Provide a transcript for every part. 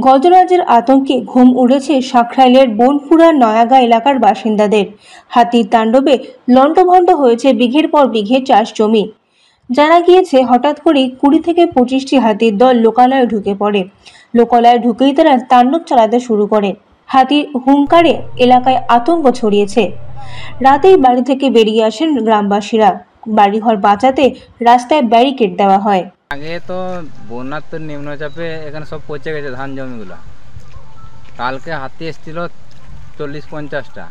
গজরাজের আতঙ্কে ঘুম উড়েছে সাঁকরাইলের বনপুরা নয়াগা এলাকার বাসিন্দাদের। হাতির তাণ্ডবে লণ্ডভণ্ড হয়েছে বিঘের পর বিঘে চাষ জমি। জানা গিয়েছে হঠাৎ করেই 20 থেকে 25টি হাতির দল লোকালয়ে ঢুকে পড়ে। লোকালয়ে ঢুকেই তারা তাণ্ডব চালাতে শুরু করে। হাতির হুঙ্কারে এলাকায় আতঙ্ক ছড়িয়েছে। রাতেই বাড়ি থেকে বেরিয়ে আসেন গ্রামবাসীরা। বাড়িঘর বাঁচাতে রাস্তায় ব্যারিকেড দেওয়া হয়। আগে তো বন্যার তো নিম্নচাপে এখানে সব পচে গেছে ধান জমিগুলো। কালকে হাতি এসেছিল 40-50টা,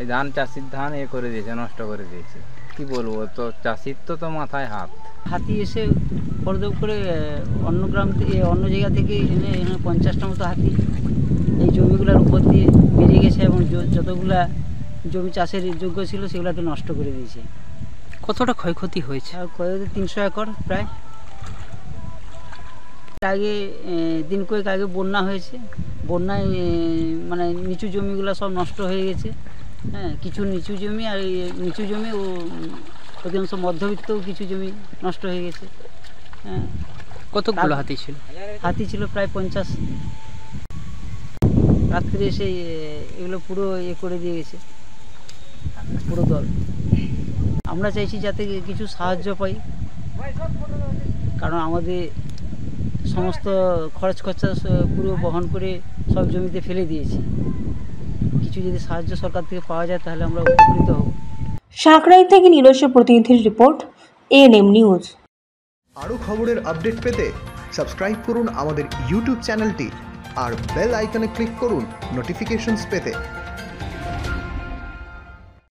এই ধান চাষির ধান করে দিয়েছে, নষ্ট করে দিয়েছে। কি বলবো, তো চাষির তো মাথায় হাত। হাতি এসে খড়দপ করে অন্য গ্রাম থেকে অন্য জায়গা থেকে এনে 50টা মতো হাতি এই জমিগুলোর উপর দিয়ে বেরিয়ে গেছে এবং যতগুলা জমি চাষের যোগ্য ছিল সেগুলোকে নষ্ট করে দিয়েছে। কতটা ক্ষয়ক্ষতি হয়েছে? ক্ষয়ক্ষতি 300 একর প্রায়। আগে দিন কয়েক আগে বন্যা হয়েছে, বন্যায় মানে নিচু জমিগুলো সব নষ্ট হয়ে গেছে। হ্যাঁ, কিছু নিচু জমি আর নিচু জমি ও অধিকাংশ মধ্যবিত্তও কিছু জমি নষ্ট হয়ে গেছে। হ্যাঁ। কতগুলো হাতি ছিল? হাতি ছিল প্রায় 50। রাত্রে এসে এগুলো পুরো করে দিয়ে গেছে পুরো দল। আমরা চাইছি যাতে কিছু সাহায্য পাই, কারণ আমাদের সমস্ত খরচ খরচা পুরো বহন করে সব জমিতে ফেলে দিয়েছি। কিছু যদি সাহায্য সরকার থেকে পাওয়া যায় তাহলে আমরা উপকৃত হব। সাঁকরাইল থেকে নিজস্ব প্রতিনিধির রিপোর্ট, এএনএম নিউজ। আরও খবরের আপডেট পেতে সাবস্ক্রাইব করুন আমাদের ইউটিউব চ্যানেলটি আর বেল আইকনে ক্লিক করুন নোটিফিকেশনস পেতে।